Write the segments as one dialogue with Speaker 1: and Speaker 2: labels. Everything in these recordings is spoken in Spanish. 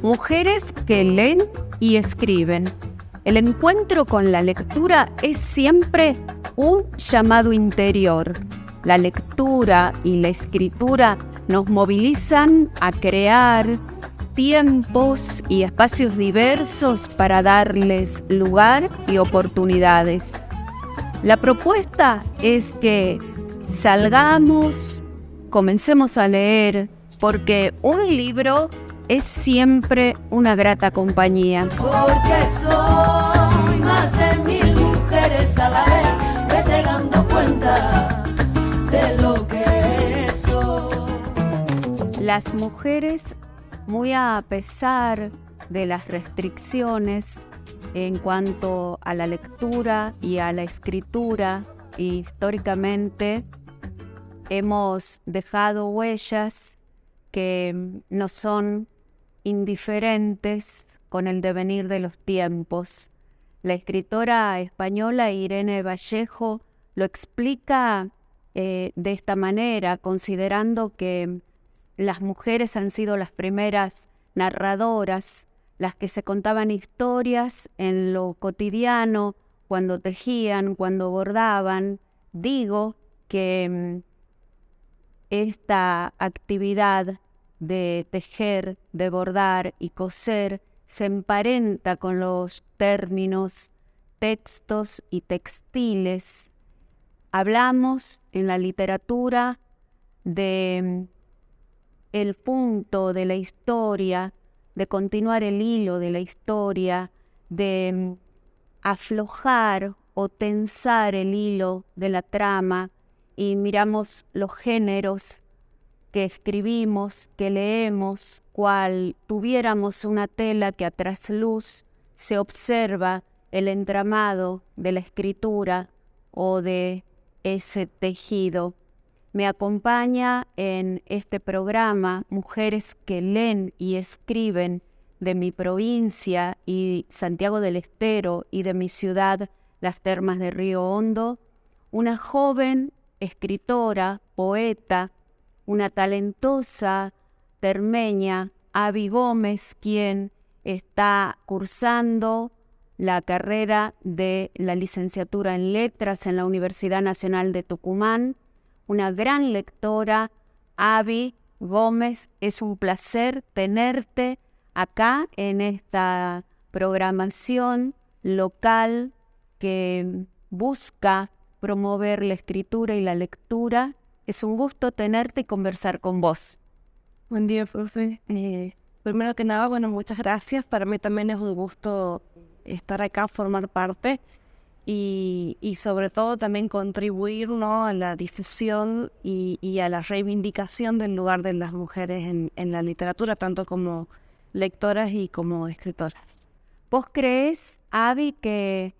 Speaker 1: Mujeres que leen y escriben. El encuentro con la lectura es siempre un llamado interior. La lectura y la escritura nos movilizan a crear tiempos y espacios diversos para darles lugar y oportunidades. La propuesta es que salgamos, comencemos a leer, porque un libro es siempre una grata compañía.
Speaker 2: Porque soy más de 1000 mujeres a la vez, vete dando cuenta de lo que soy.
Speaker 1: Las mujeres, muy a pesar de las restricciones en cuanto a la lectura y a la escritura, históricamente hemos dejado huellas que no son indiferentes con el devenir de los tiempos. La escritora española Irene Vallejo lo explica de esta manera, considerando que las mujeres han sido las primeras narradoras, las que se contaban historias en lo cotidiano, cuando tejían, cuando bordaban. Digo que esta actividad de tejer, de bordar y coser se emparenta con los términos textos y textiles. Hablamos en la literatura de el punto de la historia, de continuar el hilo de la historia, de aflojar o tensar el hilo de la trama, y miramos los géneros que escribimos, que leemos, cual tuviéramos una tela que a trasluz se observa el entramado de la escritura o de ese tejido. Me acompaña en este programa mujeres que leen y escriben de mi provincia y Santiago del Estero y de mi ciudad, Las Termas de Río Hondo, una joven escritora, poeta, una talentosa termeña, Avi Gómez, quien está cursando la carrera de la licenciatura en Letras en la Universidad Nacional de Tucumán, una gran lectora. Avi Gómez, es un placer tenerte acá en esta programación local que busca promover la escritura y la lectura. Es un gusto tenerte y conversar con vos.
Speaker 3: Buen día, profe. Primero que nada, muchas gracias. Para mí también es un gusto estar acá, formar parte y sobre todo también contribuir, ¿no?, a la difusión y a la reivindicación del lugar de las mujeres en la literatura, tanto como lectoras y como escritoras.
Speaker 1: ¿Vos crees, Avi, que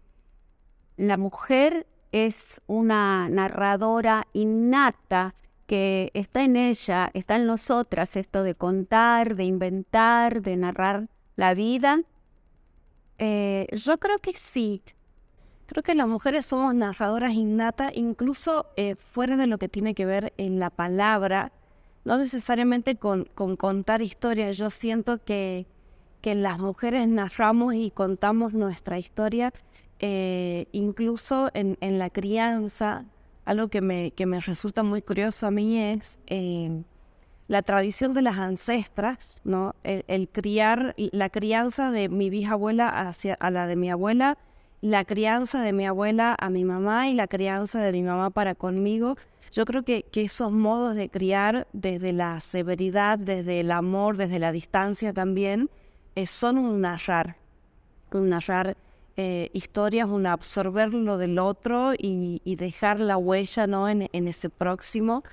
Speaker 1: la mujer es una narradora innata, que está en ella, está en nosotras, esto de contar, de inventar, de narrar la vida?
Speaker 3: Yo creo que sí. Creo que las mujeres somos narradoras innatas, incluso fuera de lo que tiene que ver en la palabra, no necesariamente con contar historias. Yo siento que las mujeres narramos y contamos nuestra historia, incluso en la crianza. Algo que me resulta muy curioso a mí es la tradición de las ancestras, ¿no? El criar, la crianza de mi bisabuela a la de mi abuela, la crianza de mi abuela a mi mamá y la crianza de mi mamá para conmigo. Yo creo que esos modos de criar, desde la severidad, desde el amor, desde la distancia también, son un narrar historias, un absorber lo del otro y dejar la huella, ¿no?, en ese próximo.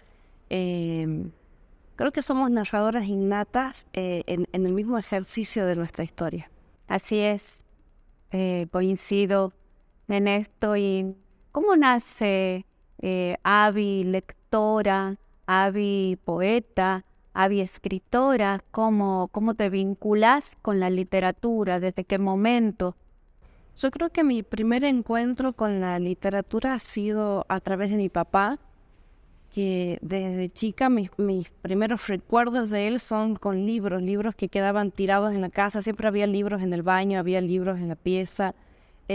Speaker 3: Creo que somos narradoras innatas en el mismo ejercicio de nuestra historia.
Speaker 1: Así es, coincido en esto. ¿Y cómo nace Avi lectora, Avi poeta, Avi escritora? ¿Cómo te vinculás con la literatura? ¿Desde qué momento?
Speaker 3: Yo creo que mi primer encuentro con la literatura ha sido a través de mi papá. que desde chica mis primeros recuerdos de él son con libros que quedaban tirados en la casa. Siempre había libros en el baño, había libros en la pieza,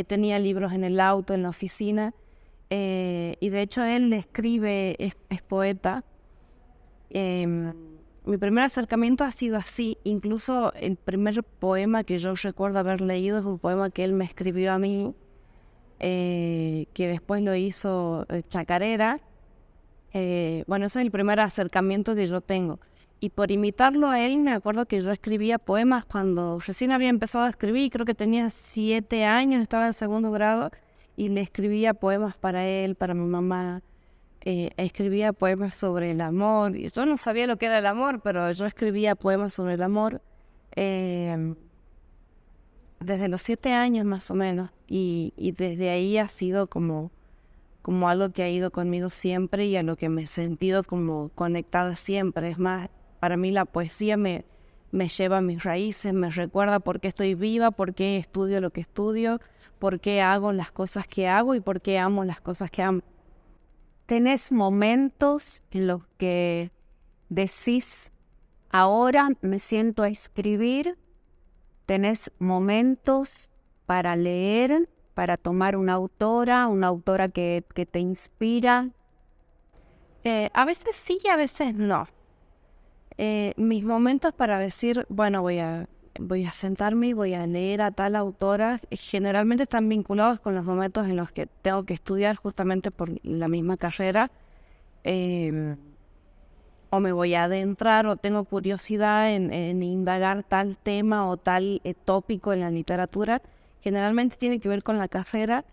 Speaker 3: tenía libros en el auto, en la oficina. Y de hecho él escribe, es poeta. Mi primer acercamiento ha sido así. Incluso el primer poema que yo recuerdo haber leído es un poema que él me escribió a mí, que después lo hizo Chacarera. Bueno, ese es el primer acercamiento que yo tengo. Y por imitarlo a él, me acuerdo que yo escribía poemas cuando recién había empezado a escribir. Creo que tenía 7 años, estaba en segundo grado, y le escribía poemas para él, para mi mamá. Escribía poemas sobre el amor. Y yo no sabía lo que era el amor, pero yo escribía poemas sobre el amor desde los 7 años más o menos. Y desde ahí ha sido como algo que ha ido conmigo siempre y a lo que me he sentido como conectada siempre. Es más, para mí la poesía me lleva a mis raíces, me recuerda por qué estoy viva, por qué estudio lo que estudio, por qué hago las cosas que hago y por qué amo las cosas que amo.
Speaker 1: ¿Tenés momentos en los que decís, ahora me siento a escribir? ¿Tenés momentos para leer, para tomar una autora que te inspira?
Speaker 3: A veces sí y a veces no. Mis momentos para decir, bueno, voy a sentarme y voy a leer a tal autora, generalmente están vinculados con los momentos en los que tengo que estudiar justamente por la misma carrera, o me voy a adentrar o tengo curiosidad en indagar tal tema o tal tópico en la literatura. Generalmente tiene que ver con la carrera,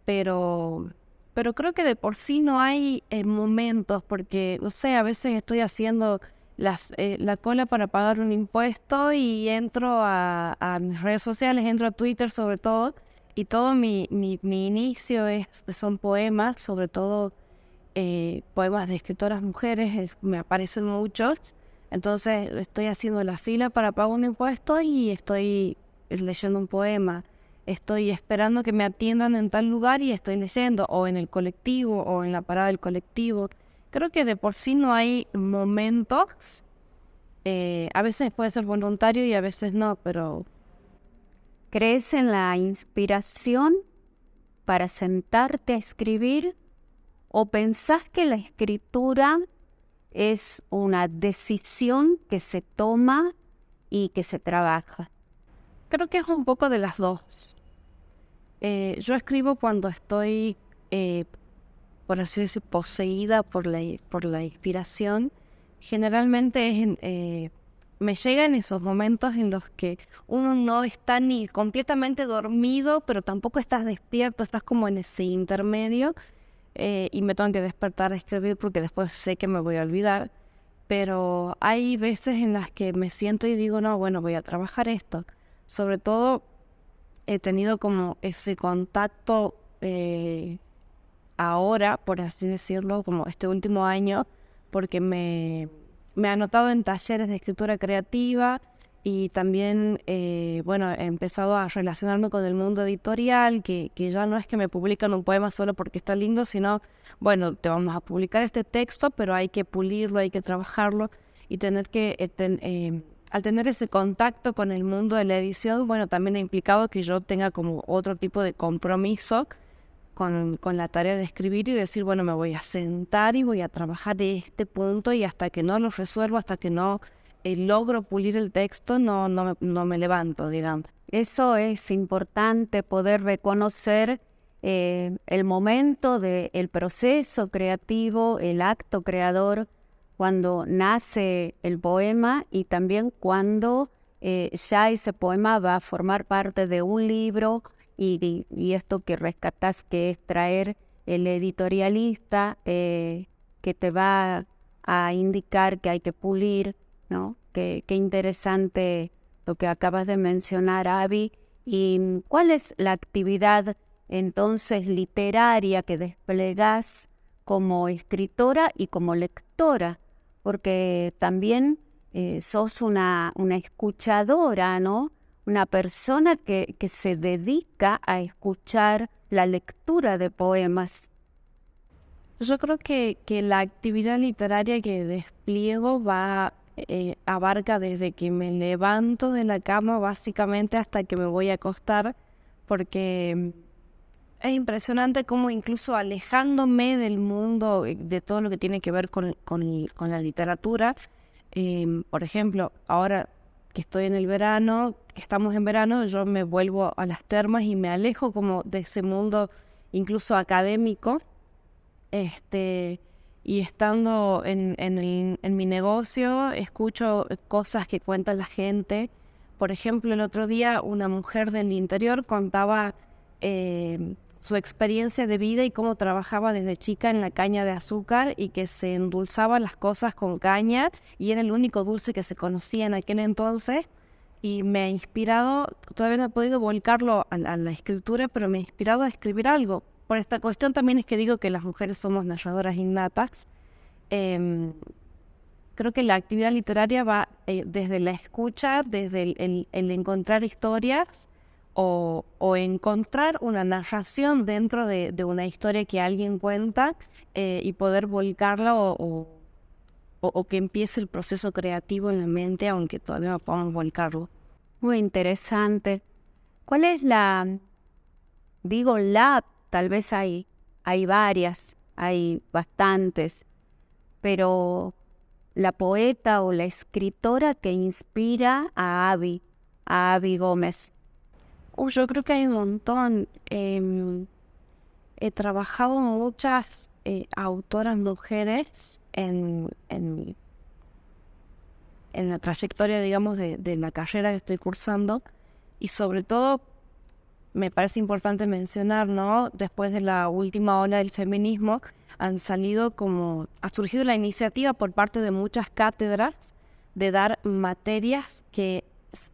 Speaker 3: pero creo que de por sí no hay momentos, porque, no sé, a veces estoy haciendo la cola para pagar un impuesto y entro a mis redes sociales, entro a Twitter sobre todo, y todo mi inicio son poemas, sobre todo poemas de escritoras mujeres, me aparecen muchos. Entonces estoy haciendo la fila para pagar un impuesto y estoy leyendo un poema. Estoy esperando que me atiendan en tal lugar y estoy leyendo, o en el colectivo, o en la parada del colectivo. Creo que de por sí no hay momentos. A veces puede ser voluntario y a veces no, pero...
Speaker 1: ¿Crees en la inspiración para sentarte a escribir? ¿O pensás que la escritura es una decisión que se toma y que se trabaja?
Speaker 3: Creo que es un poco de las dos. Yo escribo cuando estoy, por así decir, poseída por la inspiración. Generalmente me llegan esos momentos en los que uno no está ni completamente dormido, pero tampoco estás despierto, estás como en ese intermedio, y me tengo que despertar a escribir porque después sé que me voy a olvidar. Pero hay veces en las que me siento y digo, no, bueno, voy a trabajar esto. Sobre todo he tenido como ese contacto ahora, por así decirlo, como este último año, porque me he anotado en talleres de escritura creativa y también, bueno, he empezado a relacionarme con el mundo editorial, que ya no es que me publican un poema solo porque está lindo, sino, bueno, te vamos a publicar este texto, pero hay que pulirlo, hay que trabajarlo y tener que... al tener ese contacto con el mundo de la edición, bueno, también ha implicado que yo tenga como otro tipo de compromiso con la tarea de escribir y decir, bueno, me voy a sentar y voy a trabajar de este punto y hasta que no lo resuelvo, hasta que no logro pulir el texto, no me levanto, digamos.
Speaker 1: Eso es importante, poder reconocer el momento del proceso creativo, el acto creador, cuando nace el poema y también cuando ya ese poema va a formar parte de un libro y esto que rescatás, que es traer el editorialista que te va a indicar que hay que pulir, ¿no? Qué interesante lo que acabas de mencionar, Abby. ¿Y cuál es la actividad entonces literaria que desplegás como escritora y como lectora? Porque también sos una escuchadora, ¿no? Una persona que se dedica a escuchar la lectura de poemas.
Speaker 3: Yo creo que la actividad literaria que despliego abarca desde que me levanto de la cama básicamente hasta que me voy a acostar, porque es impresionante cómo incluso alejándome del mundo, de todo lo que tiene que ver con la literatura, por ejemplo, ahora que estoy en el verano, que estamos en verano, yo me vuelvo a las termas y me alejo como de ese mundo incluso académico, y estando en mi negocio, escucho cosas que cuenta la gente. Por ejemplo, el otro día una mujer del interior contaba su experiencia de vida y cómo trabajaba desde chica en la caña de azúcar y que se endulzaba las cosas con caña y era el único dulce que se conocía en aquel entonces. Y me ha inspirado, todavía no he podido volcarlo a la escritura, pero me ha inspirado a escribir algo. Por esta cuestión también es que digo que las mujeres somos narradoras innatas. Creo que la actividad literaria va desde la escucha, desde el encontrar historias o encontrar una narración dentro de una historia que alguien cuenta y poder volcarla o que empiece el proceso creativo en la mente, aunque todavía no podamos volcarlo.
Speaker 1: Muy interesante. ¿Cuál es tal vez hay varias, hay bastantes, pero la poeta o la escritora que inspira a Abby Gómez?
Speaker 3: Yo creo que hay un montón. He trabajado con muchas autoras mujeres en la trayectoria, digamos, de la carrera que estoy cursando, y sobre todo me parece importante mencionar, ¿no? Después de la última ola del feminismo, ha surgido la iniciativa por parte de muchas cátedras de dar materias que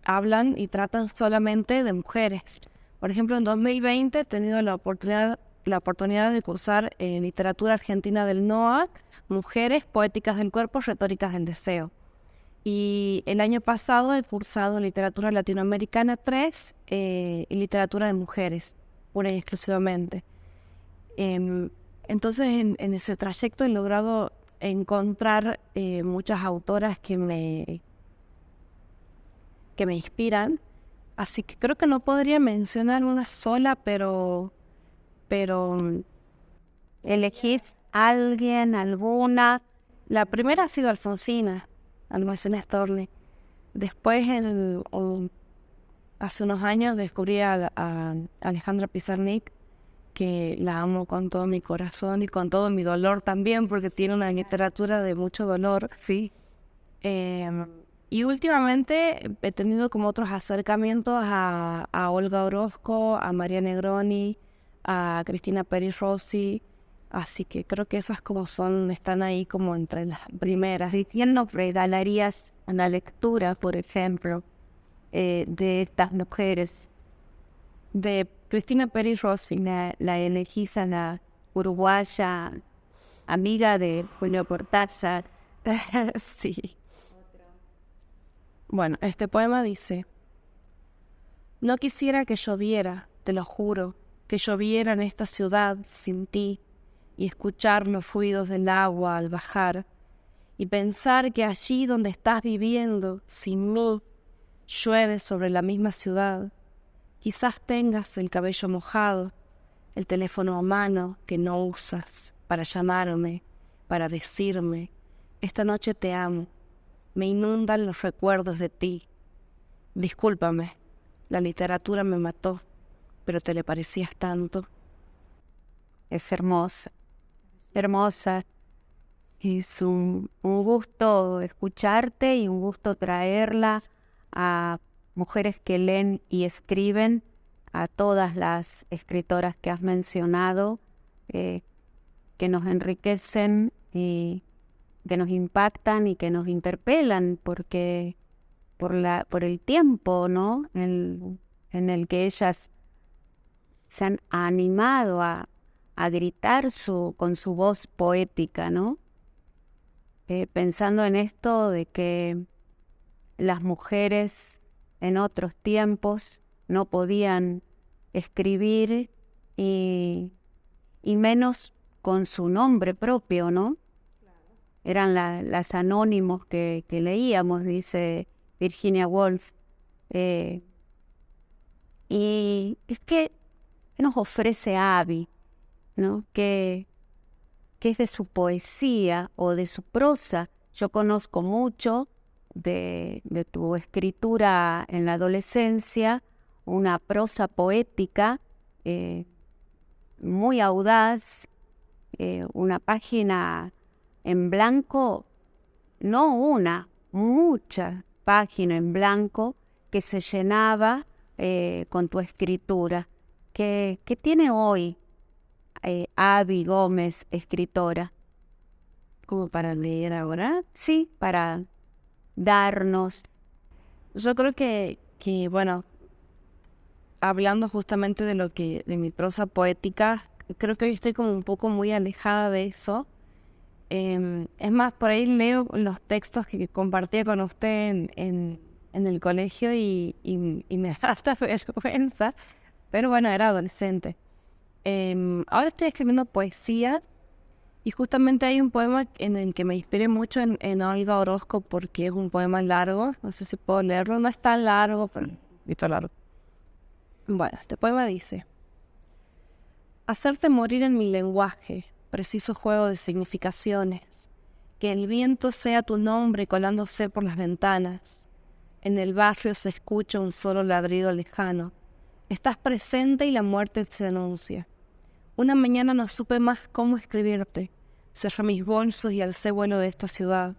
Speaker 3: hablan y tratan solamente de mujeres. Por ejemplo, en 2020 he tenido la oportunidad de cursar literatura argentina del NOA, Mujeres, Poéticas del Cuerpo, Retóricas del Deseo. Y el año pasado he cursado literatura latinoamericana 3 y literatura de mujeres, pura y exclusivamente. Entonces en ese trayecto he logrado encontrar muchas autoras que me inspiran, así que creo que no podría mencionar una sola, pero
Speaker 1: ¿Elegís alguien, alguna?
Speaker 3: la primera ha sido Alfonsina Storni. Después, hace unos años, descubrí a Alejandra Pizarnik, que la amo con todo mi corazón y con todo mi dolor también, porque tiene una literatura de mucho dolor.
Speaker 1: Sí.
Speaker 3: Y últimamente he tenido como otros acercamientos a Olga Orozco, a María Negroni, a Cristina Peri Rossi. Así que creo que esas están ahí como entre las primeras.
Speaker 1: ¿Y quién nos regalarías una lectura, por ejemplo, de estas mujeres?
Speaker 3: De Cristina Peri Rossi.
Speaker 1: La elegís a la uruguaya, amiga de Julio Cortázar.
Speaker 3: Sí. Bueno, este poema dice: no quisiera que lloviera, te lo juro, que lloviera en esta ciudad sin ti, y escuchar los ruidos del agua al bajar, y pensar que allí donde estás viviendo, sin mí, llueve sobre la misma ciudad. Quizás tengas el cabello mojado, el teléfono a mano que no usas para llamarme, para decirme: esta noche te amo, me inundan los recuerdos de ti. Discúlpame, la literatura me mató, pero te le parecías tanto.
Speaker 1: Es hermosa. Hermosa. Es un gusto escucharte y un gusto traerla a mujeres que leen y escriben, a todas las escritoras que has mencionado, que nos enriquecen y que nos impactan y que nos interpelan, porque por el tiempo, ¿no? en el que ellas se han animado a gritar con su voz poética, ¿no? Pensando en esto de que las mujeres en otros tiempos no podían escribir y menos con su nombre propio, ¿no? Eran las anónimos que leíamos, dice Virginia Woolf. Y es que, ¿qué nos ofrece Abby, ¿no? ¿Qué es de su poesía o de su prosa? Yo conozco mucho de tu escritura en la adolescencia, una prosa poética muy audaz, una página en blanco, no una, muchas páginas en blanco que se llenaba con tu escritura. ¿Qué tiene hoy Abby Gómez, escritora?
Speaker 3: Como para leer ahora.
Speaker 1: Sí, para darnos.
Speaker 3: Yo creo que bueno, hablando justamente de mi prosa poética, creo que hoy estoy como un poco muy alejada de eso. Es más, por ahí leo los textos que compartía con usted en el colegio y me da hasta vergüenza, pero bueno, era adolescente. Ahora estoy escribiendo poesía y justamente hay un poema en el que me inspiré mucho en Olga Orozco porque es un poema largo, no sé si puedo leerlo, no es tan largo, pero es largo. Bueno, este poema dice: hacerte morir en mi lenguaje, preciso juego de significaciones, que el viento sea tu nombre colándose por las ventanas. En el barrio se escucha un solo ladrido lejano. Estás presente y la muerte se anuncia. Una mañana no supe más cómo escribirte. Cerré mis bolsos y alcé vuelo de esta ciudad.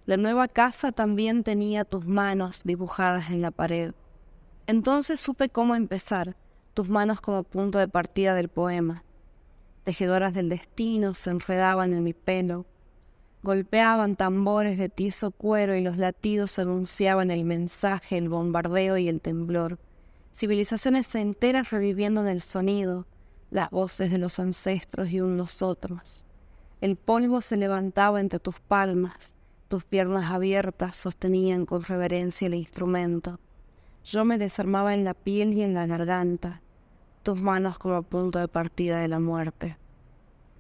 Speaker 3: La nueva casa también tenía tus manos dibujadas en la pared. Entonces supe cómo empezar, tus manos como punto de partida del poema. Tejedoras del destino se enredaban en mi pelo. Golpeaban tambores de tieso cuero y los latidos anunciaban el mensaje, el bombardeo y el temblor. Civilizaciones enteras reviviendo en el sonido, las voces de los ancestros y un nosotros. El polvo se levantaba entre tus palmas, tus piernas abiertas sostenían con reverencia el instrumento. Yo me desarmaba en la piel y en la garganta, tus manos como punto de partida de la muerte.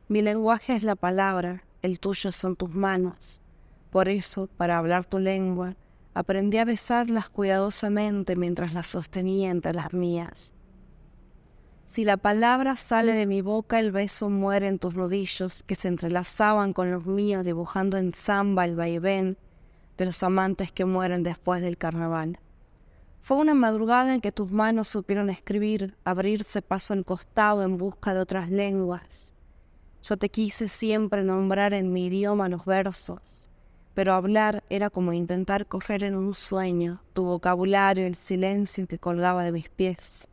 Speaker 3: Mi lenguaje es la palabra, el tuyo son tus manos. Por eso, para hablar tu lengua, aprendí a besarlas cuidadosamente mientras las sostenía entre las mías. Si la palabra sale de mi boca, el beso muere en tus nudillos, que se entrelazaban con los míos dibujando en samba el vaivén de los amantes que mueren después del carnaval. Fue una madrugada en que tus manos supieron escribir, abrirse paso al costado en busca de otras lenguas. Yo te quise siempre nombrar en mi idioma los versos, pero hablar era como intentar correr en un sueño, tu vocabulario, el silencio que colgaba de mis pies.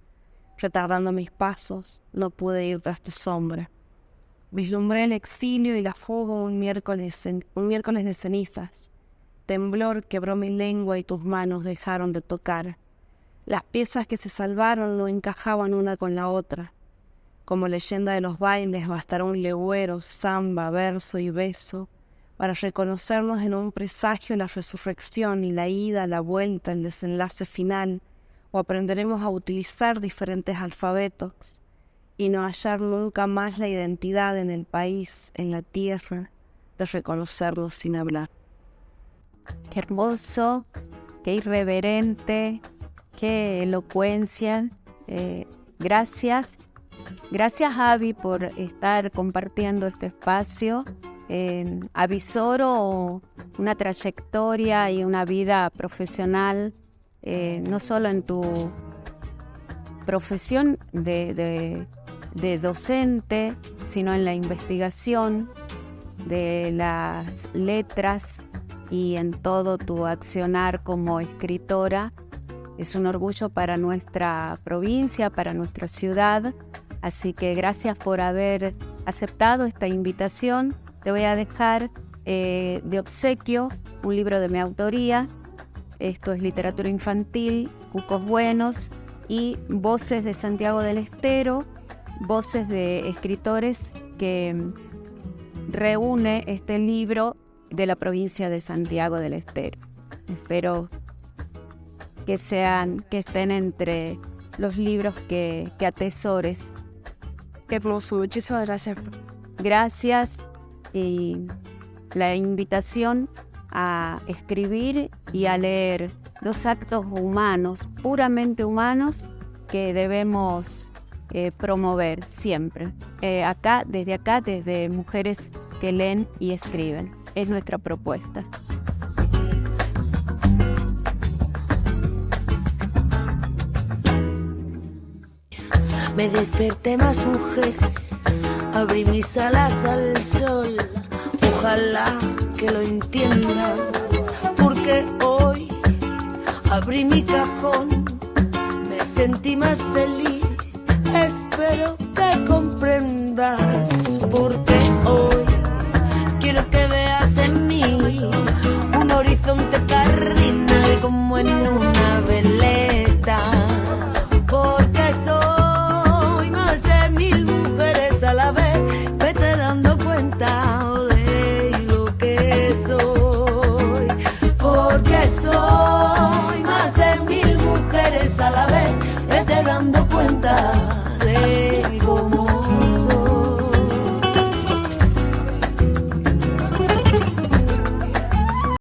Speaker 3: Retardando mis pasos, no pude ir tras tu sombra. Vislumbré el exilio y la fuga un miércoles de cenizas. Temblor quebró mi lengua y tus manos dejaron de tocar. Las piezas que se salvaron no encajaban una con la otra. Como leyenda de los bailes bastará un legüero, samba, verso y beso para reconocernos en un presagio la resurrección y la ida, la vuelta, el desenlace final, o aprenderemos a utilizar diferentes alfabetos y no hallar nunca más la identidad en el país, en la tierra, de reconocernos sin hablar.
Speaker 1: Qué hermoso, qué irreverente, qué elocuencia. Gracias. Gracias, Abby, por estar compartiendo este espacio. Avisoro una trayectoria y una vida profesional, no solo en tu profesión de docente, sino en la investigación de las letras y en todo tu accionar como escritora. Es un orgullo para nuestra provincia, para nuestra ciudad. Así que gracias por haber aceptado esta invitación. Te voy a dejar de obsequio un libro de mi autoría. Esto es literatura infantil, Cucos Buenos y Voces de Santiago del Estero, voces de escritores que reúne este libro de la provincia de Santiago del Estero. Espero que estén entre los libros que atesores.
Speaker 3: Qué hermoso, muchísimas gracias
Speaker 1: Gracias y la invitación a escribir y a leer, 2 actos humanos, puramente humanos, que debemos promover siempre. Desde Mujeres que Leen y Escriben. Es nuestra propuesta.
Speaker 2: Me desperté más mujer, abrí mis alas al sol. Ojalá que lo entiendas, porque hoy abrí mi cajón, me sentí más feliz. Espero que comprendas, porque hoy quiero que veas en mí un horizonte cardinal como en una veleta, porque soy más de 1000 mujeres a la vez. Vete dando cuenta de lo que soy, porque soy más de 1000 mujeres a la vez. Vete dando cuenta de